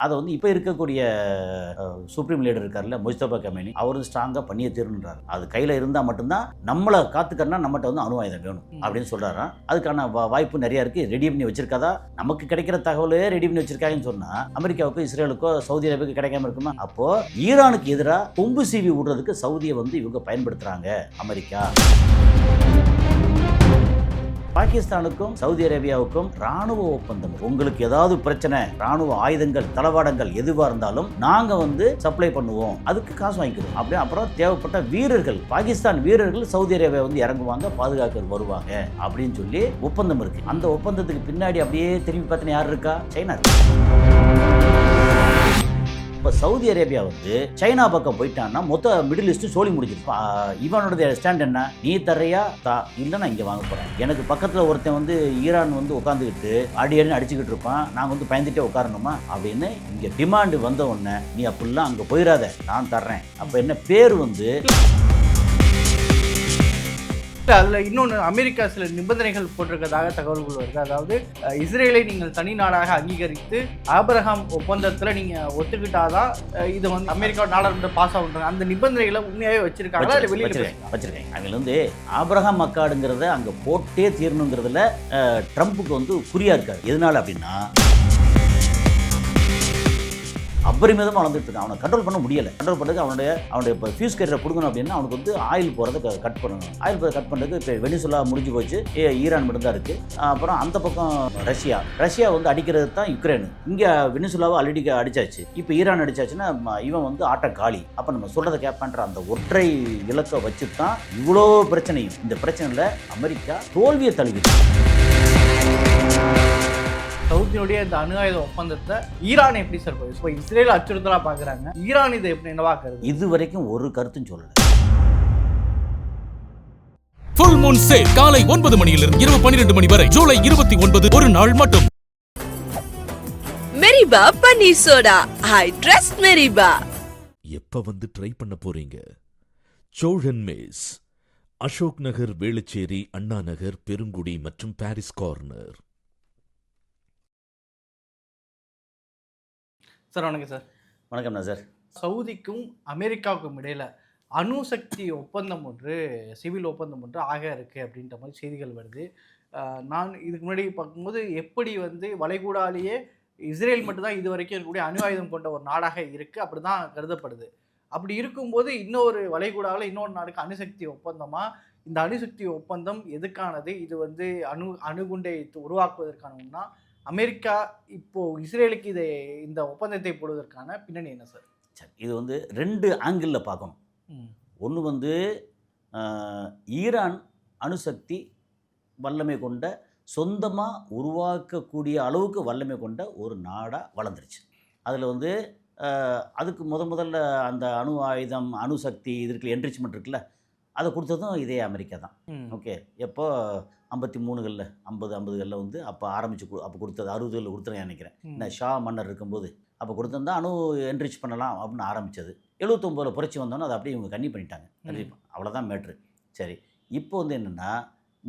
அதை வந்து இப்போ இருக்கக்கூடிய சுப்ரீம் லீடர் இருக்கார்ல முஸ்தபா கமேனி, அவரும் ஸ்ட்ராங்காக பண்ணியே தீரணுன்றார். அது கையில் இருந்தால் மட்டும்தான் நம்மளை காத்துக்கறனா நம்மகிட்ட வந்து அணு ஆயுதம் வேணும் அப்படின்னு சொல்கிறாராம். அதுக்கான வாய்ப்பு நிறையா இருக்குது. ரெடி பண்ணி வச்சிருக்காதா, நமக்கு கிடைக்கிற தகவலே ரெடி பண்ணி வச்சிருக்காங்கன்னு சொன்னால் அமெரிக்காவுக்கோ இஸ்ரேலுக்கோ சவுதி அரேபியாவுக்கு கிடைக்காம இருக்குமா? அப்போது ஈரானுக்கு எதிராக கொம்பு சீவி விடுறதுக்கு சவுதியை வந்து இவங்க பயன்படுத்துகிறாங்க அமெரிக்கா. பாகிஸ்தானுக்கும் சவுதி அரேபியாவுக்கும் ராணுவ ஒப்பந்தம். உங்களுக்கு ஏதாவது பிரச்சனை, ராணுவ ஆயுதங்கள் தளவாடங்கள் எதுவாக இருந்தாலும் நாங்க வந்து சப்ளை பண்ணுவோம், அதுக்கு காசு வாங்கிக்கிறோம் அப்படியே. அப்புறம் தேவைப்பட்ட வீரர்கள், பாகிஸ்தான் வீரர்கள் சவுதி அரேபியா வந்து இறங்குவாங்க, பாதுகாக்க வருவாங்க அப்படின்னு சொல்லி ஒப்பந்தம் இருக்கு. அந்த ஒப்பந்தத்துக்கு பின்னாடி அப்படியே திரும்பி பார்த்தீங்கன்னா யார் இருக்கா? சைனா இருக்கு. இப்போ சவுதி அரேபியா வந்து சைனா பக்கம் போயிட்டான்னா மொத்த மிடில் ஈஸ்ட் சோழி முடிஞ்சிருப்பா. இவனோட ஸ்டாண்ட் என்ன? நீ தரையா தா, இல்லை நான் இங்கே வாங்க போகிறேன். எனக்கு பக்கத்தில் ஒருத்தன் வந்து ஈரான் வந்து உட்காந்துக்கிட்டு அடியடின்னு அடிச்சுக்கிட்டு இருப்பான், நாங்கள் வந்து பயந்துட்டே உட்காரணுமா அப்படின்னு இங்கே டிமாண்டு வந்த உடனே நீ அப்படிலாம் அங்கே போயிடாத, நான் தர்றேன். அப்போ என்ன பேர் வந்து அதில் இன்னொன்று அமெரிக்கா சில நிபந்தனைகள் போட்டிருக்கிறதாக தகவல்கள் வருது. அதாவது இஸ்ரேலை நீங்கள் தனி நாடாக அங்கீகரித்து ஆபிரகாம் ஒப்பந்தத்தில் நீங்கள் ஒத்துக்கிட்டாதான் இது வந்து அமெரிக்கா நாடாளுமன்ற பாஸ் ஆகுன்றாங்க. அந்த நிபந்தனைகளை உண்மையாகவே வச்சிருக்காங்க, வச்சிருக்காங்க. அவங்க வந்து ஆபிரகாம் அக்காடுங்கிறத அங்கே போட்டே தீரணுங்கிறதுல ட்ரம்ப்புக்கு வந்து குறியா இருக்காரு. எதனால அப்படின்னா அபரிமிதமாக வளர்ந்துட்டு இருக்கான். அவனை கண்ட்ரோல் பண்ண முடியலை. கண்ட்ரோல் பண்ணுறதுக்கு அவனுடைய இப்போ ஃபியூஸ் கேரியரை கொடுக்கணும் அப்படின்னா அவனுக்கு வந்து ஆயில் போகிறத கட் பண்ணணும். ஆயில் போகிறத கட் பண்ணுறதுக்கு இப்போ வெனிசுலா முடிஞ்சு போச்சு, ஈரான் மட்டும்தான் இருக்குது. அப்புறம் அந்த பக்கம் ரஷ்யா வந்து அடிக்கிறது தான் யுக்ரைன். இங்கே வெனிசுலாவை ஆல்ரெடி அடிச்சாச்சு, இப்போ ஈரான் அடிச்சாச்சுன்னா இவன் வந்து ஆட்ட காலி. அப்போ நம்ம சொல்கிறத கேட்பான்ற அந்த ஒற்றை இலக்கை வச்சு தான் இவ்வளோ பிரச்சனையும். இந்த பிரச்சனையில் அமெரிக்கா தோல்வியை தழுவிது. சவுதியுடைய இந்த அணு ஆயுத ஒப்பந்தத்தை ஈரான் எப்படி சார் போய் இப்போ இஸ்ரேல் அச்சுறுத்தலாக பார்க்குறாங்க, ஈரான் இதை எப்படி என்னவா கருது? இது வரைக்கும் ஒரு கருத்தும் சொல்லலை. ஃபுல் மூன் சேல் காலை 9 மணியிலிருந்து இரவு 12 மணி வரை ஜூலை 29 ஒரு நாள் மட்டும். மெரிபா பன்னீர் சோடா, ஐ ட்ரஸ்ட் மெரிபா. எப்ப வந்து ட்ரை பண்ண போறீங்க? சோழன் மேஸ், அசோக் நகர், வேளச்சேரி, அண்ணா நகர், பெருங்குடி மற்றும் பாரிஸ் கார்னர். சார் வணக்கம் சார். வணக்கம்ண்ணா சார். சவுதிக்கும் அமெரிக்காவுக்கும் இடையில் அணுசக்தி ஒப்பந்தம் ஒன்று, சிவில் ஒப்பந்தம் ஒன்று ஆக இருக்குது அப்படின்ற மாதிரி செய்திகள் வருது. நான் இதுக்கு முன்னாடி பார்க்கும்போது எப்படி வந்து வளைகுடாலேயே இஸ்ரேல் மட்டும்தான் இது வரைக்கும் இருக்கக்கூடிய அணு ஆயுதம் கொண்ட ஒரு நாடாக இருக்குது, அப்படி தான் கருதப்படுது. அப்படி இருக்கும்போது இன்னொரு வளைகுடாவில் இன்னொரு நாடுக்கு அணுசக்தி ஒப்பந்தமாக, இந்த அணுசக்தி ஒப்பந்தம் எதுக்கானது? இது வந்து அணுகுண்டை உருவாக்குவதற்கான ஒன்றா? அமெரிக்கா இப்போ இஸ்ரேலுக்கு இந்த ஒப்பந்தத்தை போடுவதற்கான பின்னணி என்ன சார்? சரி, இது வந்து 2 ஆங்கிளில் பார்க்கணும். ஒன்று வந்து ஈரான் அணுசக்தி வல்லமை கொண்ட, சொந்தமாக உருவாக்கக்கூடிய அளவுக்கு வல்லமை கொண்ட ஒரு நாடாக வளர்ந்துருச்சு. அதில் வந்து அதுக்கு முதல்ல அந்த அணு ஆயுதம், அணுசக்தி இதற்கு என்ரிச்மெண்ட் இருக்குல்ல, அதை கொடுத்ததும் இதே அமெரிக்கா தான். ஓகே, எப்போ 53களில் 50களில் வந்து அப்போ அப்போ கொடுத்தது 60களில் கொடுத்துருங்க நினைக்கிறேன். இந்த ஷா மன்னர் இருக்கும்போது அப்போ கொடுத்துருந்தா அணு என்ரிச் பண்ணலாம் அப்படின்னு ஆரம்பித்தது. 79ல் புரட்சி வந்தோன்னே அதை அப்படியே இவங்க கண்ணி பண்ணிட்டாங்க. அவ்வளோதான் மேட்ரு. சரி, இப்போ வந்து என்னென்னா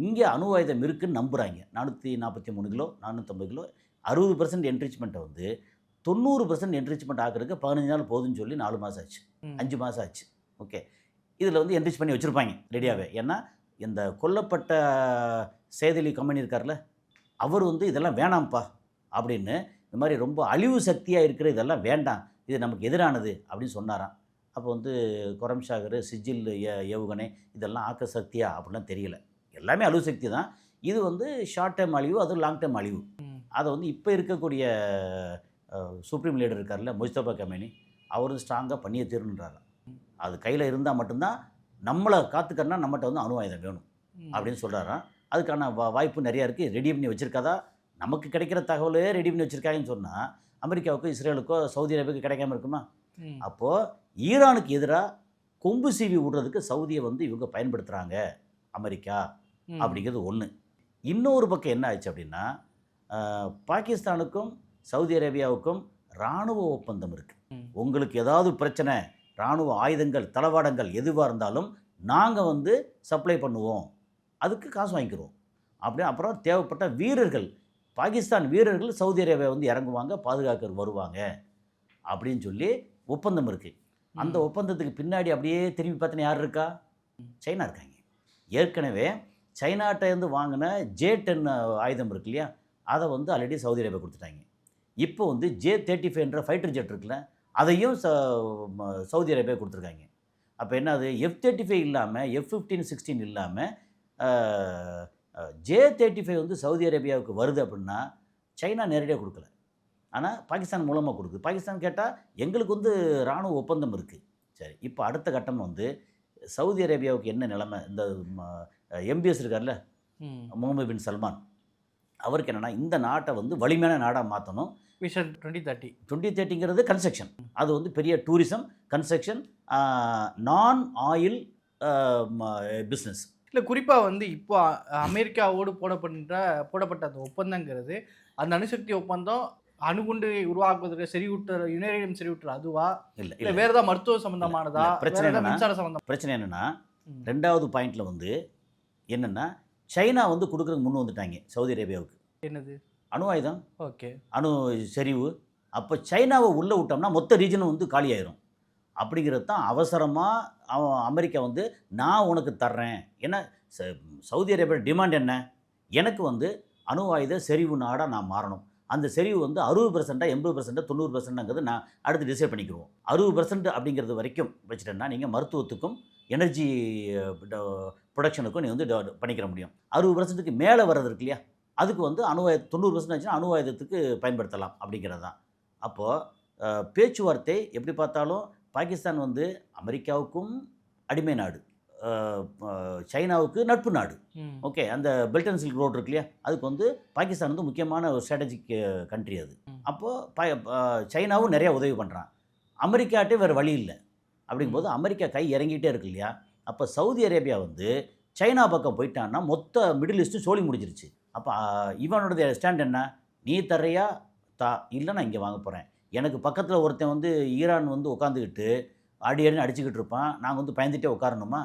இங்கே அணு ஆயுதம் இருக்குதுன்னு நம்புகிறாங்க. 443 கிலோ 450 கிலோ 60% என்ரிச்மெண்ட்டை வந்து 90% என்ரிச்மெண்ட் ஆகிறதுக்கு 15 நாள் போதுன்னு சொல்லி 4 மாதம் ஆச்சு, 5 மாதம் ஆச்சு. ஓகே, இதில் வந்து என்ரிச் பண்ணி வச்சுருப்பாங்க ரெடியாகவே. ஏன்னா இந்த கொல்லப்பட்ட சேதலி கம்பெனி இருக்கார்ல, அவர் வந்து இதெல்லாம் வேணாம்ப்பா அப்படின்னு, இந்த மாதிரி ரொம்ப அழிவு சக்தியாக இருக்கிற இதெல்லாம் வேண்டாம், இது நமக்கு எதிரானது அப்படின்னு சொன்னாராம். அப்போ வந்து கொரம்ஷாகர், சிஜில் ஏவுகணை இதெல்லாம் ஆக்க சக்தியா அப்படிலாம் தெரியல, எல்லாமே அழிவு சக்தி தான். இது வந்து ஷார்ட் டைம் அழிவு, அதுவும் லாங் டைம் அழிவு. அதை வந்து இப்போ இருக்கக்கூடிய சுப்ரீம் லீடர் இருக்கார்ல முஸ்தபா கமேனி, அவரும் ஸ்ட்ராங்காக பண்ணியே தீரணுன்றாரு. அது கையில் இருந்தால் மட்டும்தான் நம்மளை காத்துக்கறனா நம்மகிட்ட வந்து அணு ஆயுதம் வேணும் அப்படின்னு சொல்கிறாராம். அதுக்கான வாய்ப்பு நிறையா இருக்குது. ரெடி பண்ணி வச்சுருக்காதா, நமக்கு கிடைக்கிற தகவலே ரெடி பண்ணி வச்சுருக்காங்கன்னு சொன்னால் அமெரிக்காவுக்கோ இஸ்ரேலுக்கோ சவுதி அரேபியாவுக்கு கிடைக்காம இருக்குமா? அப்போது ஈரானுக்கு எதிராக கொம்பு சீவி விடுறதுக்கு சவுதியை வந்து இவங்க பயன்படுத்துகிறாங்க அமெரிக்கா அப்படிங்கிறது ஒன்று. இன்னொரு பக்கம் என்ன ஆச்சு அப்படின்னா, பாகிஸ்தானுக்கும் சவுதி அரேபியாவுக்கும் இராணுவ ஒப்பந்தம் இருக்குது. உங்களுக்கு ஏதாவது பிரச்சனை, இராணுவ ஆயுதங்கள் தளவாடங்கள் எதுவாக இருந்தாலும் நாங்கள் வந்து சப்ளை பண்ணுவோம், அதுக்கு காசு வாங்கிக்கிறோம் அப்படி. அப்புறம் தேவைப்பட்ட வீரர்கள், பாகிஸ்தான் வீரர்கள் சவுதி அரேபியா வந்து இறங்குவாங்க, பாதுகாக்க வருவாங்க அப்படின்னு சொல்லி ஒப்பந்தம் இருக்குது. அந்த ஒப்பந்தத்துக்கு பின்னாடி அப்படியே திரும்பி பார்த்தீங்கன்னா யார் இருக்கா? சைனா இருக்காங்க. ஏற்கனவே சைனாட்டேருந்து வாங்கின J-10 ஆயுதம் இருக்கு இல்லையா, அதை வந்து ஆல்ரெடி சவுதி அரேபியா கொடுத்துட்டாங்க. இப்போ வந்து J-35 ஃபைட்டர் ஜெட் இருக்குல்ல, அதையும் சவுதி அரேபியா கொடுத்துருக்காங்க. அப்போ என்ன அது F-35 இல்லாமல் F-15-16 இல்லாமல் J-35 வந்து சவுதி அரேபியாவுக்கு வருது அப்படின்னா சைனா நேரடியாக கொடுக்கல, ஆனால் பாகிஸ்தான் மூலமாக கொடுக்குது. பாகிஸ்தான் கேட்டால் எங்களுக்கு வந்து இராணுவ ஒப்பந்தம் இருக்குது. சரி, இப்போ அடுத்த கட்டம் வந்து சவுதி அரேபியாவுக்கு என்ன நிலைமை? இந்த MBS இருக்கார்ல, முகமது பின் சல்மான், அவருக்கு என்னென்னா இந்த நாட்டை வந்து வலிமையான நாடாக மாற்றணும். விஷன் 2030 கன்ஸ்ட்ரக்ஷன், அது வந்து பெரிய டூரிசம், கன்ஸ்ட்ரக்ஷன், நான் ஆயில் பிஸ்னஸ். இல்லை, குறிப்பாக வந்து இப்போ அமெரிக்காவோடு போடப்பட்ட அந்த ஒப்பந்தங்கிறது, அந்த அணுசக்தி ஒப்பந்தம் அணுகுண்டு உருவாக்குவதற்கு செறிவூட்டல், யுரேனியம் செறிவூட்டல் அதுவா இல்லை வேறு ஏதாவது மருத்துவ சம்பந்தமானதா? மின்சார சம்பந்தம். பிரச்சனை என்னென்னா ரெண்டாவது பாயிண்டில் வந்து என்னென்னா சைனா வந்து கொடுக்குறதுக்கு முன் வந்துட்டாங்க சவுதி அரேபியாவுக்கு. என்னது? அணு ஆயுதம். ஓகே, அணு செறிவு. அப்போ சைனாவை உள்ளே விட்டோம்னா மொத்த ரீஜனும் வந்து காலியாயிரும். அப்படிங்கிறது தான் அவசரமாக அமெரிக்கா வந்து நான் உனக்கு தர்றேன். ஏன்னா சவுதி அரேபியா டிமாண்ட் என்ன? எனக்கு வந்து அணு ஆயுத செறிவு நாடாக நான் மாறணும். அந்த செறிவு வந்து 60%, 80%, 90%ங்கிறது நான் அடுத்து டிசைட் பண்ணிக்கிடுவோம். 60% அப்படிங்கிறது வரைக்கும் வச்சுட்டேன்னா நீங்கள் மருத்துவத்துக்கும் எனர்ஜி ப்ரொடக்ஷனுக்கும் நீ வந்து பண்ணிக்கிற முடியும். 60%க்கு மேலே வர்றது இருக்கு இல்லையா, அதுக்கு வந்து 90% ஆச்சுன்னா அணு ஆயுதத்துக்கு பயன்படுத்தலாம் அப்படிங்கிறது தான். அப்போது பேச்சுவார்த்தை எப்படி பார்த்தாலும் பாகிஸ்தான் வந்து அமெரிக்காவுக்கும் அடிமை நாடு, சைனாவுக்கு நட்பு நாடு. ஓகே, அந்த பெல்ட் அண்ட் சில்க் ரோடு இருக்கு இல்லையா, அதுக்கு வந்து பாகிஸ்தான் வந்து முக்கியமான ஒரு ஸ்ட்ராட்டஜிக் கண்ட்ரி அது. அப்போது சைனாவும் நிறையா உதவி பண்ணுறான், அமெரிக்காட்டே வேறு வழி இல்லை. அப்படிங்கும்போது அமெரிக்கா கை இறங்கிட்டே இருக்கு இல்லையா. அப்போ சவுதி அரேபியா வந்து சைனா பக்கம் போயிட்டான்னா மொத்த மிடில் ஈஸ்ட்டும் சோழி முடிஞ்சிருச்சு. அப்போ இவனோட ஸ்டாண்ட் என்ன? நீ தரையா இல்லை நான் இங்கே வாங்க போகிறேன். எனக்கு பக்கத்தில் ஒருத்தன் வந்து ஈரான் வந்து உட்காந்துக்கிட்டு அடின்னு அடிச்சுக்கிட்டு இருப்பான், நாங்கள் வந்து பயந்துகிட்டே உட்காரணுமா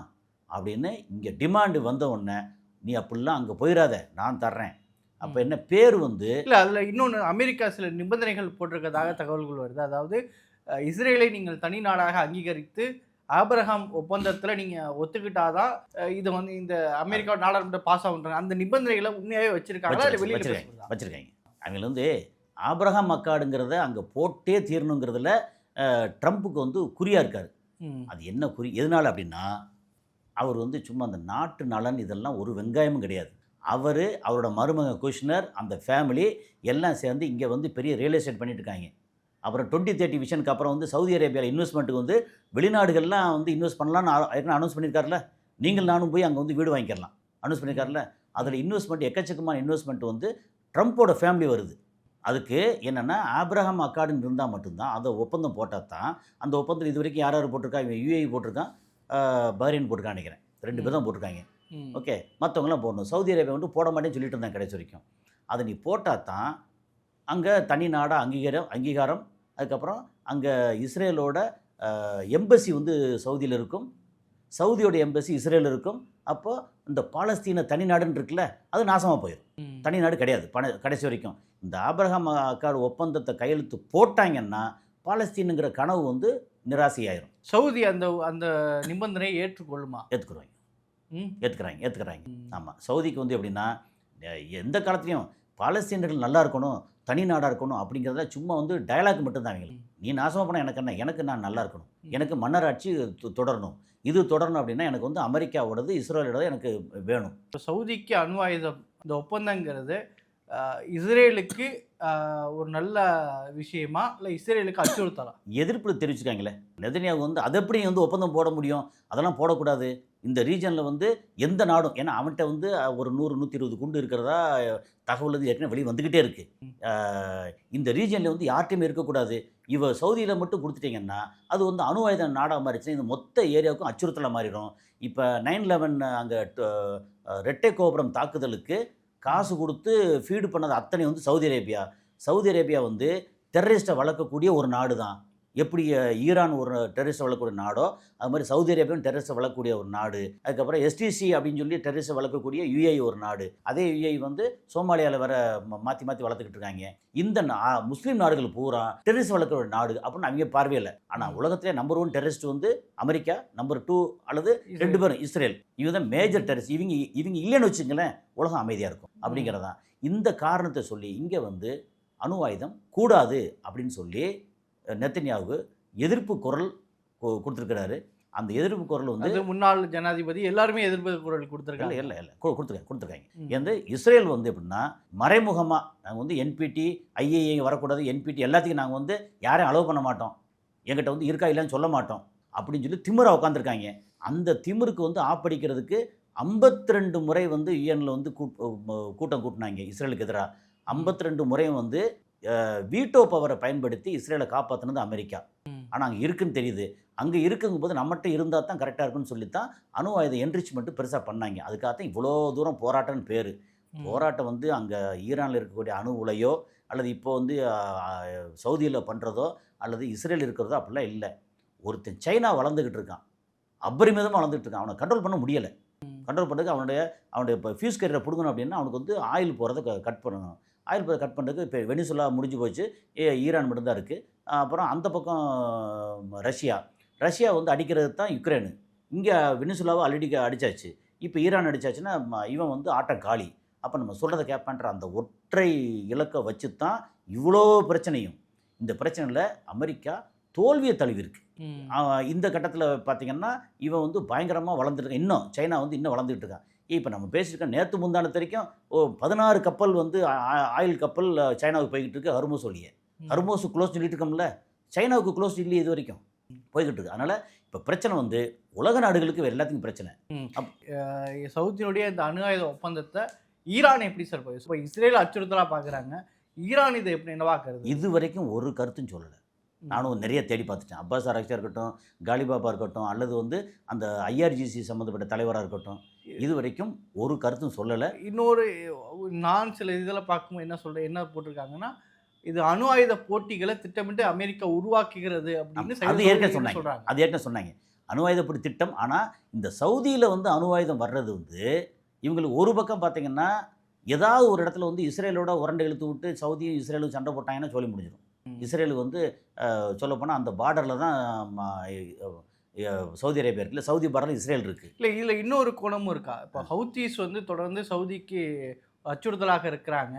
அப்படின்னு இங்கே டிமாண்டு வந்த உடனே நீ அப்படிலாம் அங்கே போயிடாத, நான் தர்றேன். அப்போ என்ன பேர் வந்து இல்லை, அதில் இன்னொன்று அமெரிக்கா சில நிபந்தனைகள் போட்டிருக்கிறதாக தகவல்கள் வருது. அதாவது இஸ்ரேலை நீங்கள் தனி நாடாக அங்கீகரித்து ஆபிரகாம் ஒப்பந்தத்தில் நீங்கள் ஒத்துக்கிட்டாதான் இதை வந்து இந்த அமெரிக்கா நாடாளுமன்ற பாஸ் ஆகுன்றாங்க. அந்த நிபந்தனைகளை உண்மையாகவே வச்சுருக்காங்களா இல்லை வெளியில் வச்சுருக்காங்க? அவங்க வந்து ஆபிரகாம் அக்காடுங்கிறத அங்கே போட்டே தீரணுங்கிறதுல ட்ரம்ப்புக்கு வந்து குறியாக இருக்கார். அது என்ன குறி, எதனால் அப்படின்னா அவர் வந்து சும்மா அந்த நாட்டு நலன் இதெல்லாம் ஒரு வெங்காயமும் கிடையாது. அவரோட மருமக குஷ்னர், அந்த ஃபேமிலி எல்லாம் சேர்ந்து இங்கே வந்து பெரிய ரியல் எஸ்டேட் பண்ணிட்டு இருக்காங்க. அப்புறம் 2030 விஷனுக்கு அப்புறம் வந்து சவுதி அரேபியாவில் இன்வெஸ்ட்மெண்ட்டுக்கு வந்து வெளிநாடுகள்லாம் வந்து இன்வெஸ்ட் பண்ணலான்னு ஏற்கனவே அனௌன்ஸ் பண்ணியிருக்காருல. நீங்கள் நானும் போய் அங்கே வந்து வீடு வாங்கிக்கலாம் அனௌன்ஸ் பண்ணியிருக்காருல. அதில் இன்வெஸ்ட்மெண்ட், எக்கச்சக்கமான இன்வெஸ்ட்மெண்ட் வந்து ட்ரம்ப்போட ஃபேமிலி வருது. அதுக்கு என்னென்னா ஆபிரகாம் அக்காடுன்னு இருந்தால் மட்டும்தான் அந்த ஒப்பந்தம் போட்டால் தான். அந்த ஒப்பந்தம் இது வரைக்கும் யார் யார் போட்டிருக்கா? இவன் UAE போட்டிருக்கான், பஹ்ரைன் போட்டிருக்கான்னு நினைக்கிறேன், 2 பேர் தான் போட்டிருக்காங்க. ஓகே, மற்றவங்களாம் போடணும். சவுதி அரேபியா வந்து போட மாட்டேன்னு சொல்லிட்டு இருந்தாங்க கடைசி வரைக்கும். அதை நீ போட்டால் தான் அங்கே தனி நாடாக அங்கீகாரம். அதுக்கப்புறம் அங்கே இஸ்ரேலோட எம்பசி வந்து சவுதியில் இருக்கும், சவுதியோட எம்பசி இஸ்ரேலில் இருக்கும். அப்போது இந்த பாலஸ்தீன தனி நாடுன்னு இருக்குல்ல, அது நாசமாக போயிடும். தனி நாடு கிடையாது கடைசி வரைக்கும். இந்த ஆபிரகாம் அக்காடு ஒப்பந்தத்தை கையெழுத்து போட்டாங்கன்னா பாலஸ்தீனுங்கிற கனவு வந்து நிராசையாயிரும். சவுதி அந்த அந்த நிபந்தனையை ஏற்றுக்கொள்ளுமா? ஏற்றுக்கிறாங்க. ஆமாம், சவுதிக்கு வந்து எப்படின்னா எந்த காலத்துலையும் பாலஸ்தீனர்கள் நல்லா இருக்கணும், தனி நாடாக இருக்கணும் அப்படிங்கிறத சும்மா வந்து டயலாக் மட்டும்தான் அவங்களுக்கு. நீ நாசமாக போனால் எனக்கு என்ன, எனக்கு நான் நல்லா இருக்கணும், எனக்கு மன்னராட்சி தொடரணும், இது தொடரணும் அப்படின்னா எனக்கு வந்து அமெரிக்காவோடது இஸ்ரேலோடது எனக்கு வேணும். சவுதிக்கு அணு ஆயுதம் இந்த ஒப்பந்தங்கிறது இஸ்ரேலுக்கு ஒரு நல்ல விஷயமா இல்லை இஸ்ரேலுக்கு அச்சுறுத்தலாம்? எதிர்ப்பு தெரிவிச்சுக்காங்களே நெதன்யாகு வந்து அதை எப்படி வந்து ஒப்பந்தம் போட முடியும்? அதெல்லாம் போடக்கூடாது. இந்த ரீஜனில் வந்து எந்த நாடும், ஏன்னா அவன்கிட்ட வந்து ஒரு 100-120 குண்டு இருக்கிறதா தகவல் வந்து ஏற்கனவே வெளியே வந்துக்கிட்டே இருக்குது. இந்த ரீஜனில் வந்து யார்ட்டையுமே இருக்கக்கூடாது. சவுதியில் மட்டும் கொடுத்துட்டிங்கன்னா அது வந்து அணு ஆயுத நாடாக மாறிடுச்சுன்னா இந்த மொத்த ஏரியாவுக்கும் அச்சுறுத்தலாக மாறிடும். இப்போ 9/11 அங்கே ரெட்டை கோபுரம் தாக்குதலுக்கு காசு கொடுத்து ஃபீடு பண்ணது அத்தனை வந்து சவுதி அரேபியா வந்து டெரரிஸ்ட்டை வளர்க்கக்கூடிய ஒரு நாடு தான். எப்படி ஈரான் ஒரு டெரரிஸ்ட் வளர்க்கக்கூடிய நாடோ அது மாதிரி சவுதி அரேபியாவும் டெரரிஸ்ட் வளர்க்கக்கூடிய ஒரு நாடு. அதுக்கப்புறம் எஸ்டிசி அப்படின்னு சொல்லி டெரரிஸ்ட் வளர்க்கக்கூடிய யுஏஇ ஒரு நாடு. அதே யுஏஇ வந்து சோமாலியாவில் வர மாற்றி மாற்றி வளர்த்துக்கிட்டு இருக்காங்க. இந்த முஸ்லீம் நாடுகள் பூரா டெரரிஸ்ட் வளர்க்குற ஒரு நாடு அப்படின்னு அவங்க பார்வையில். ஆனால் உலகத்திலே நம்பர் 1 டெரரிஸ்ட் வந்து அமெரிக்கா, நம்பர் 2 அல்லது 2 பேரும் இஸ்ரேல். இவங்க தான் மேஜர் டெரரிஸ்ட். இவங்க இல்லைன்னு வச்சுங்களேன் உலகம் அமைதியாக இருக்கும் அப்படிங்கிறதான். இந்த காரணத்தை சொல்லி இங்கே வந்து அணு ஆயுதம் கூடாது அப்படின்னு சொல்லி நெத்தன்யாவுக்கு எதிர்ப்பு குரல் கொடுத்துருக்கிறாரு. அந்த எதிர்ப்பு குரல் வந்து முன்னாள் ஜனாதிபதி எல்லாருமே எதிர்ப்பு குரல் கொடுத்துருக்காங்க. இல்லை கொடுத்துருக்காங்க. வந்து இஸ்ரேல் வந்து எப்படின்னா மறைமுகமாக நாங்கள் வந்து என்பிடி ஐஏஏ வரக்கூடாது, என்பிடி எல்லாத்தையும் நாங்கள் வந்து யாரையும் அலோவ் பண்ண மாட்டோம், எங்கிட்ட வந்து இருக்கா இல்லைன்னு சொல்ல மாட்டோம் அப்படின்னு சொல்லி திமிராக உட்காந்துருக்காங்க. அந்த திமிருக்கு வந்து ஆப்படிக்கிறதுக்கு 52 முறை வந்து யுஎனில் வந்து கூட்டம் கூட்டினாங்க இஸ்ரேலுக்கு எதிராக. 52 முறையும் வந்து வீட்டோ பவரை பயன்படுத்தி இஸ்ரேலை காப்பாற்றினது அமெரிக்கா. ஆனால் அங்கே இருக்குன்னு தெரியுது. அங்கே இருக்குங்கும்போது நம்மகிட்ட இருந்தால் தான் கரெக்டாக இருக்குன்னு சொல்லித்தான் அணு ஆயுத என்ரிச்மெண்ட்டு பெருசாக பண்ணாங்க. அதுக்காகத்தான் இவ்வளோ தூரம் போராட்டம்னு பேர். போராட்டம் வந்து அங்கே ஈரானில் இருக்கக்கூடிய அணு உலையோ அல்லது இப்போ வந்து சவுதியில் பண்ணுறதோ அல்லது இஸ்ரேல் இருக்கிறதோ அப்படிலாம் இல்லை. ஒருத்தன் சைனா வளர்ந்துக்கிட்டு இருக்கான், அபரிமிதமாக வளர்ந்துட்டு இருக்கான். அவனை கண்ட்ரோல் பண்ண முடியலை. கண்ட்ரோல் பண்ணுறதுக்கு அவனுடைய இப்போ ஃபியூஸ் கேரியரை பிடுங்கணும் அப்படின்னா அவனுக்கு வந்து ஆயில் போகிறத கட் பண்ணணும். ஆயில் போகிறத கட் பண்ணுறதுக்கு இப்போ வெனிசுலா முடிஞ்சு போச்சு, ஈரான் மட்டும்தான் இருக்குது. அப்புறம் அந்த பக்கம் ரஷ்யா வந்து அடிக்கிறது தான் யுக்ரைனு. இங்கே வெனிசுலாவை ஆல்ரெடி அடித்தாச்சு, இப்போ ஈரான் அடித்தாச்சுன்னா இவன் வந்து ஆட்டம் காலி. அப்போ நம்ம சொல்கிறத கேட்பான்ற அந்த ஒற்றை இலக்கை வச்சு தான் இவ்வளோ பிரச்சனையும். இந்த பிரச்சனையில் அமெரிக்கா தோல்வியை தழுவிருக்கு. இந்த கட்டத்தில் பார்த்திங்கன்னா இவன் வந்து பயங்கரமாக வளர்ந்துருக்கான். இன்னும் சைனா வந்து இன்னும் வளர்ந்துக்கிட்டு இருக்கான். இப்போ நம்ம பேசியிருக்கோம், நேற்று முந்தானத்து வரைக்கும் 16 கப்பல் வந்து ஆயில் கப்பல் சைனாவுக்கு போய்கிட்டு இருக்கு. ஹர்மோஸ் வழியே. ஹர்மோஸ் க்ளோஸ் சொல்லிட்டு இருக்கோம்ல, சைனாவுக்கு க்ளோஸ் இல்லையே இது வரைக்கும் போய்கிட்டு இருக்கு. அதனால் இப்போ பிரச்சனை வந்து உலக நாடுகளுக்கு எல்லாத்துக்கும் பிரச்சனை. சவுதியினுடைய இந்த அணு ஆயுத ஒப்பந்தத்தை ஈரான் எப்படி சார் போய் இப்போ இஸ்ரேல் அச்சுறுத்தலாக பார்க்குறாங்க, ஈரான் இதை எப்படி என்ன பார்க்குறது? இது வரைக்கும் ஒரு கருத்தும் சொல்லலை. நானும் நிறைய தேடி பார்த்துட்டேன். அப்பாஸ் ஆராய்ச்சியாக இருக்கட்டும், காலிபாபா இருக்கட்டும், அல்லது வந்து அந்த ஐஆர்ஜிசி சம்மந்தப்பட்ட தலைவராக இருக்கட்டும், இது வரைக்கும் ஒரு கருத்தும் சொல்லலை. இன்னொரு நான் சில இதெல்லாம் பார்க்கும்போது என்ன போட்டிருக்காங்கன்னா, இது அணு ஆயுத போட்டிகளை திட்டமிட்டு அமெரிக்கா உருவாக்குகிறது அப்படின்னு அது ஏற்கனவே சொன்னாங்க. அணு ஆயுத போட்டி திட்டம். ஆனால் இந்த சவுதியில் வந்து அணு ஆயுதம் வர்றது வந்து இவங்களுக்கு ஒரு பக்கம் பார்த்தீங்கன்னா ஏதாவது ஒரு இடத்துல வந்து இஸ்ரேலோட உரண்டை இழுத்து விட்டு சவுதியும் இஸ்ரேலும் சண்டை போட்டாங்கன்னா சொல்லி முடிஞ்சிடும். இஸ்ரேலுக்கு வந்து சொல்லப்போனால் அந்த பார்டரில் தான் சவுதி அரேபியா இருக்குல்ல, சவுதி பார்டரில் இஸ்ரேல் இருக்குது. இல்லை இதில் இன்னொரு கோணமும் இருக்கா? இப்போ ஹவுத்தீஸ் வந்து தொடர்ந்து சவுதிக்கு அச்சுறுத்தலாக இருக்கிறாங்க.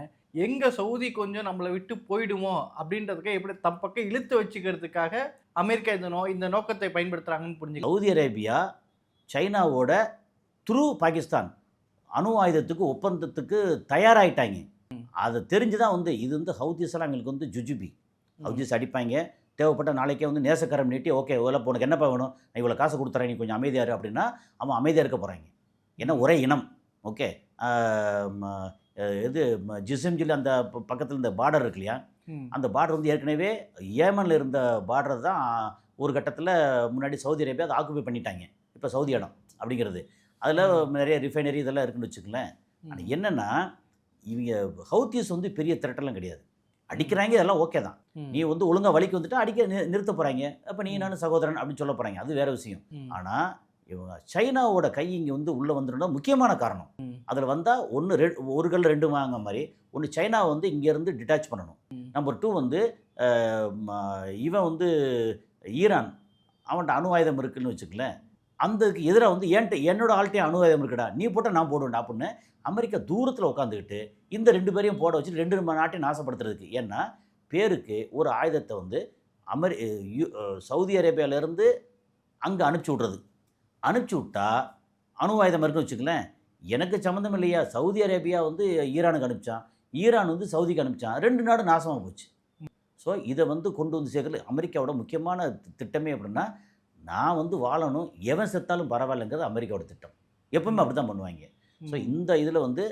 எங்கே சவுதி கொஞ்சம் நம்மளை விட்டு போயிடுமோ அப்படின்றதுக்கு எப்படி தப்பக்கம் இழுத்து வச்சுக்கிறதுக்காக அமெரிக்கா இந்த நோக்கத்தை பயன்படுத்துகிறாங்கன்னு புரிஞ்சு. சவுதி அரேபியா சைனாவோட த்ரூ பாகிஸ்தான் அணு ஆயுதத்துக்கு ஒப்பந்தத்துக்கு தயாராகிட்டாங்க. அதை தெரிஞ்சு தான் வந்து இது வந்து ஹவுத்தீஸ்லாம் எங்களுக்கு வந்து ஜுஜுபி. ஹவுத்தீஸ் அடிப்பாங்க, தேவைப்பட்ட நாளைக்கே வந்து நேசக்கரம் நீட்டி ஓகே இவ்வளோ உனக்கு என்னப்பா வேணும், நான் இவ்வளோ காசு கொடுத்துறேன், நீ கொஞ்சம் அமைதியாக இரு அப்படின்னா அவன் அமைதியாக இருக்க போகிறாங்க. ஏன்னா ஒரே இனம். ஓகே, இது ஜிசிம் ஜில் அந்த பக்கத்தில் இந்த பார்டர் இருக்கு இல்லையா, அந்த பார்டர் வந்து ஏற்கனவே ஏமனில் இருந்த பார்டர் தான் ஒரு கட்டத்தில் முன்னாடி சவுதி அரேபியா அதை ஆக்குபை பண்ணிட்டாங்க. இப்போ சவுதி இடம் அப்படிங்கிறது அதில் நிறைய ரிஃபைனரி இதெல்லாம் இருக்குன்னு வச்சுக்கலேன். ஆனால் என்னென்னா இவங்க ஹவுத்தீஸ் வந்து பெரிய திரட்டெல்லாம் கிடையாது. அடிக்கிறாங்க, இதெல்லாம் ஓகே தான். நீ வந்து ஒழுங்காக வலிக்கு வந்துட்டு அடிக்க நிறுத்த போகிறாங்க, அப்போ நீ நானும் சகோதரன் அப்படின்னு சொல்ல போகிறாங்க, அது வேறு விஷயம். ஆனால் இவங்க சைனாவோட கை இங்கே வந்து உள்ளே வந்துடும் முக்கியமான காரணம். அதில் வந்தால் ஒரு கல் ரெண்டு வாங்க மாதிரி ஒன்று சைனாவை வந்து இங்கேருந்து டிட்டாச் பண்ணணும். நம்பர் 2 வந்து இவன் வந்து ஈரான் அவன்கிட்ட அணு ஆயுதம் இருக்குன்னு வச்சுக்கலேன், அந்தக்கு எதிராக வந்து என்னோட ஆள்கிட்டே அணு ஆயுதம் இருக்குடா, நீ போட்டால் நான் போடுவேன்டா அப்படின்னு அமெரிக்கா தூரத்தில் உட்காந்துக்கிட்டு இந்த 2 பேரையும் போட வச்சுட்டு 2 நாட்டையும் நாசப்படுத்துறதுக்கு. ஏன்னா பேருக்கு ஒரு ஆயுதத்தை வந்து சவுதி அரேபியாவிலேருந்து அங்கே அனுப்பிச்சி விட்டா அணு ஆயுதம் இருக்குன்னு வச்சுக்கலேன், எனக்கு சம்மந்தம் இல்லையா. சவுதி அரேபியா வந்து ஈரானுக்கு அனுப்பிச்சான், ஈரான் வந்து சவுதிக்கு அனுப்பிச்சான், 2 நாடு நாசமாக போச்சு. ஸோ இதை வந்து கொண்டு வந்து சேர்க்கறது அமெரிக்காவோட முக்கியமான திட்டமே அப்படின்னா, நான் வந்து வாழணும், எவன் செத்தாலும் பரவாயில்லைங்கிறது அமெரிக்காவோட திட்டம். எப்பவுமே அப்படி தான் பண்ணுவாங்க. ஸோ இந்த இதில் வந்து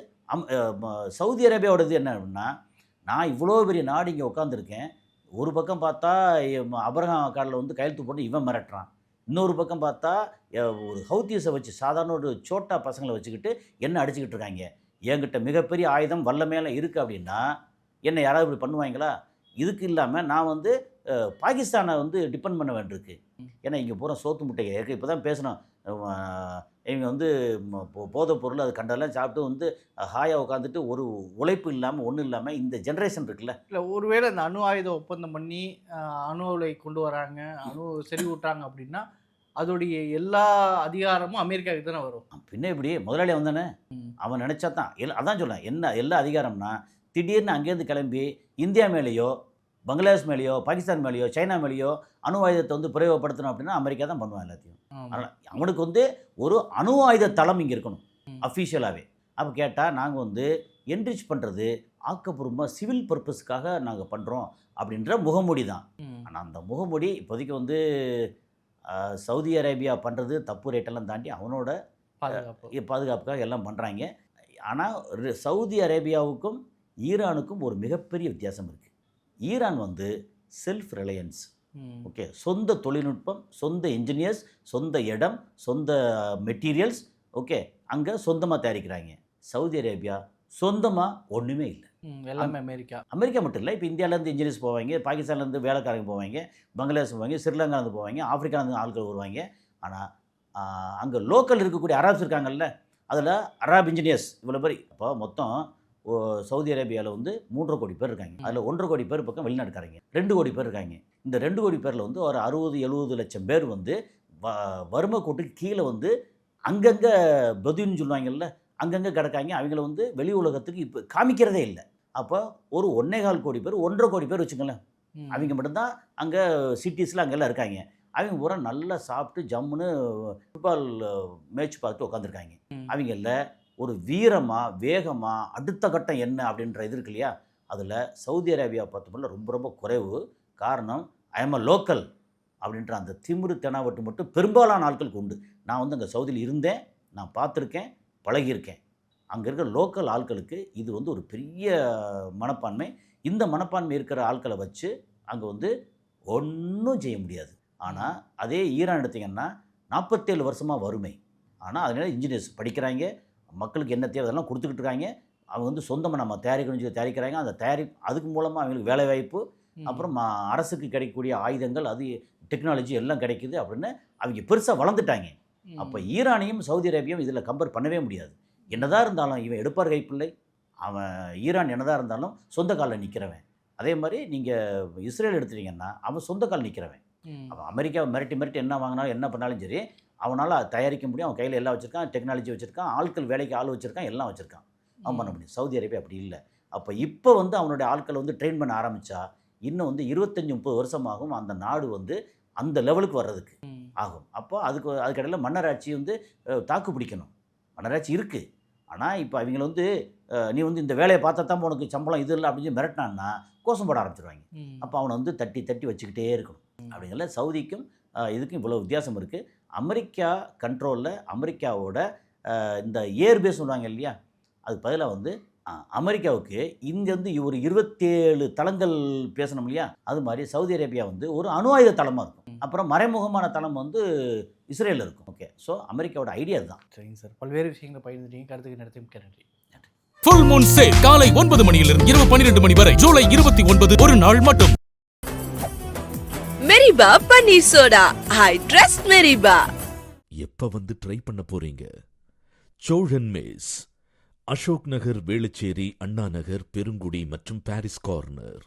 சவுதி அரேபியாவோட இது என்ன அப்படின்னா, நான் இவ்வளோ பெரிய நாடு இங்கே உட்காந்துருக்கேன், ஒரு பக்கம் பார்த்தா அப்ரஹாம் கார்டில் வந்து கையெழுத்து போட்டு இவன் மிரட்டுறான், இன்னொரு பக்கம் பார்த்தா ஒரு ஹவுத்தீஸை வச்சு சாதாரண ஒரு சோட்டா பசங்களை வச்சுக்கிட்டு என்ன அடிச்சுக்கிட்டு இருக்காங்க. என்கிட்ட மிகப்பெரிய ஆயுதம் வல்ல மேலே இருக்குது அப்படின்னா என்ன யாராவது இப்படி பண்ணுவாங்களா? இதுக்கு இல்லாமல் நான் வந்து பாகிஸ்தானை வந்து டிபெண்ட் பண்ண வேண்டியிருக்கு. ஏன்னா இங்கே பூரா சோத்து முட்டை ஏற்க இப்போ தான் பேசணும். இவங்க வந்து போதைப் பொருள் அது கண்டெல்லாம் சாப்பிட்டு வந்து ஹாயாக உட்காந்துட்டு ஒரு உழைப்பு இல்லாமல் ஒன்றும் இல்லாமல் இந்த ஜென்ரேஷன் இருக்குல்ல. இல்லை ஒருவேளை இந்த அணு ஆயுத ஒப்பந்தம் பண்ணி அணு உலை கொண்டு வராங்க, அணு செறிவூட்டுறாங்க அப்படின்னா அதோடைய எல்லா அதிகாரமும் அமெரிக்காவுக்கு தானே வரும். பின்ன இப்படி முதலாளி வந்தானே அவன் நினச்சா தான் அதான் சொல்லேன். என்ன எல்லா அதிகாரம்னா திடீர்னு அங்கேருந்து கிளம்பி இந்தியா மேலேயோ பங்களாதேஷ் மேலேயோ பாகிஸ்தான் மேலேயோ சைனா மேலேயோ அணு ஆயுதத்தை வந்து பிரயோகப்படுத்தணும் அப்படின்னா அமெரிக்கா தான் பண்ணுவான் எல்லாத்தையும். அதனால் அவனுக்கு வந்து ஒரு அணு ஆயுத தளம் இங்கே இருக்கணும் அஃபீஷியலாகவே. அப்போ கேட்டால் நாங்கள் வந்து என்ரிச் பண்ணுறது ஆக்கப்பூர்வமாக சிவில் பர்பஸ்க்காக நாங்கள் பண்ணுறோம் அப்படின்ற முகமூடி தான். ஆனால் அந்த முகமூடி இப்போதைக்கு வந்து சவுதி அரேபியா பண்ணுறது தப்பு ரேட்டெல்லாம் தாண்டி அவனோட பாதுகாப்புக்காக எல்லாம் பண்ணுறாங்க. ஆனால் சவுதி அரேபியாவுக்கும் ஈரானுக்கும் ஒரு மிகப்பெரிய வித்தியாசம் இருக்குது. ஈரான் வந்து செல்ஃப் ரிலையன்ஸ். ஓகே, சொந்த தொழில்நுட்பம், சொந்த இன்ஜினியர்ஸ், சொந்த இடம், சொந்த மெட்டீரியல்ஸ். ஓகே, அங்கே சொந்தமாக தயாரிக்கிறாங்க. சவுதி அரேபியா சொந்தமாக ஒன்றுமே இல்லை, எல்லாமே அமெரிக்கா. அமெரிக்கா மட்டும் இல்லை, இப்போ இந்தியாவிலேருந்து இன்ஜினியர்ஸ் போவாங்க, பாகிஸ்தான்லேருந்து வேலைக்காரங்க போவாங்க, பங்களாதேஷ் போவாங்க, ஸ்ரீலங்காலேருந்து போவாங்க, ஆஃப்ரிக்காலேருந்து ஆட்கள் வருவாங்க. ஆனால் அங்கே லோக்கல் இருக்கக்கூடிய அராப்ஸ் இருக்காங்கல்ல, அதில் அராப் இன்ஜினியர்ஸ் இவ்வளோ பேர். அப்போ மொத்தம் சவுதி அரேபியாவில் வந்து 3.5 கோடி பேர் இருக்காங்க. அதில் 1.5 கோடி பேர் பக்கம் வெளிநாட்டுக்காரங்க, 2 கோடி பேர் இருக்காங்க. இந்த 2 கோடி பேரில் வந்து ஒரு 60-70 லட்சம் பேர் வந்து வறுமை கோட்டுக்கு கீழே வந்து அங்கங்கே பதுன்னு சொல்லுவாங்கல்ல, அங்கங்கே கிடக்காங்க. அவங்கள வந்து வெளி உலகத்துக்கு இப்போ காமிக்கிறதே இல்லை. அப்போ ஒரு 1.25 கோடி பேர் 1.5 கோடி பேர் வச்சுங்களேன், அவங்க மட்டும்தான் அங்கே சிட்டிஸில் அங்கெல்லாம் இருக்காங்க. அவங்க பூரா நல்லா சாப்பிட்டு ஜம்முன்னு ஃபுட்பால் மேட்ச் பார்த்துட்டு உட்காந்துருக்காங்க. அவங்கள ஒரு வீரமாக வேகமாக அடுத்த கட்டம் என்ன அப்படின்ற இது இருக்கு இல்லையா, அதில் சவுதி அரேபியா பார்த்தோம்னா ரொம்ப ரொம்ப குறைவு. காரணம் ஐஎம் அ லோக்கல் அப்படின்ற அந்த திமிரு தெனாவட்டு மட்டும் பெரும்பாலான ஆட்களுக்கு உண்டு. நான் வந்து அங்கே சவுதியில் இருந்தேன், நான் பார்த்துருக்கேன், பழகியிருக்கேன். அங்கே இருக்கிற லோக்கல் ஆட்களுக்கு இது வந்து ஒரு பெரிய மனப்பான்மை. இந்த மனப்பான்மை இருக்கிற ஆட்களை வச்சு அங்கே வந்து ஒன்றும் செய்ய முடியாது. ஆனால் அதே ஈரான் எடுத்திங்கன்னா 47 வருஷமாக வறுமை. ஆனால் அதனால இன்ஜினியர்ஸ் படிக்கிறாங்க, மக்களுக்கு என்ன தேவை அதெல்லாம் கொடுத்துக்கிட்டு இருக்காங்க. அவங்க வந்து சொந்தமாக நம்ம தயாரிக்கணும்னு சொல்லி தயாரிக்கிறாங்க. அந்த அதுக்கு மூலமாக அவங்களுக்கு வேலைவாய்ப்பு, அப்புறம் அரசுக்கு கிடைக்கக்கூடிய ஆயுதங்கள், அது டெக்னாலஜி எல்லாம் கிடைக்குது அப்படின்னு அவங்க பெருசாக வளர்ந்துட்டாங்க. அப்போ ஈரானையும் சவுதி அரேபியாவும் இதில் கம்பேர் பண்ணவே முடியாது. என்னதான் இருந்தாலும் இவன் எடுப்பார் கைப்பிள்ளை, அவன் ஈரான் என்னதான் இருந்தாலும் சொந்த காலில் நிற்கிறவன். அதே மாதிரி நீங்கள் இஸ்ரேல் எடுத்துட்டீங்கன்னா அவன் சொந்த கால் நிற்கிறவன். அவன் அமெரிக்காவை மிரட்டி என்ன வாங்கினாலும் என்ன பண்ணாலும் சரி அவனால் தயாரிக்க முடியும். அவன் கையில் எல்லாம் வச்சுருக்கான், டெக்னாலஜி வச்சுருக்கான், ஆட்கள் வேலைக்கு ஆள் வச்சுருக்கான், எல்லாம் வச்சுருக்கான், அவன் பண்ண முடியும். சவுதி அரேபியா அப்படி இல்லை. அப்போ இப்போ வந்து அவனுடைய ஆட்களை வந்து ட்ரெயின் பண்ண ஆரம்பித்தா இன்னும் வந்து 25-30 வருஷமாகும் அந்த நாடு வந்து அந்த லெவலுக்கு வர்றதுக்கு ஆகும். அப்போ அதுக்கடையில் மன்னராட்சி வந்து தாக்கு பிடிக்கணும். மன்னராட்சி இருக்குது, ஆனால் இப்போ அவங்கள வந்து நீ வந்து இந்த வேலையை பார்த்தா தான் உனக்கு சம்பளம் இது இல்லை அப்படின்னு மிரட்டினான்னா கோஷம் போட ஆரம்பிச்சிருவாங்க. அப்போ அவனை வந்து தட்டி தட்டி வச்சுக்கிட்டே இருக்கணும். அப்படிங்கிற சவுதிக்கும் இதுக்கும் இவ்வளோ வித்தியாசம் இருக்குது. அமெரிக்கா கண்ட்ரோலில் அமெரிக்காவோட இந்த ஏர்பேஸ் சொல்லுவாங்க இல்லையா, அதுக்கு பதிலாக வந்து அமெரிக்காவுக்கு இங்கேருந்து ஒரு 27 தளங்கள் பேசணும் இல்லையா, அது மாதிரி சவுதி அரேபியா வந்து ஒரு அணு ஆயுத தளமாக இருக்கும். அப்புறம் மறைமுகமான தளம் வந்து இஸ்ரேலில் இருக்கும். ஓகே, ஸோ அமெரிக்காவோட ஐடியா தான். சரிங்க சார், பல்வேறு விஷயங்களை பகிர்ந்துட்டீங்க. கருத்துக்கு நடத்தி நன்றி. ஃபுல் மூன் சேல் காலை 9 மணியிலிருந்து இரவு 12 மணி வரை ஜூலை 29 ஒரு நாள் மட்டும். மெரிபா பன்னீர் சோடா, ஐ ட்ரஸ்ட் மெரிபா. எப்ப வந்து ட்ரை பண்ண போறீங்க? சோழன் மேஸ், அசோக் நகர், வேளச்சேரி, அண்ணா நகர், பெருங்குடி மற்றும் பாரிஸ் கார்னர்.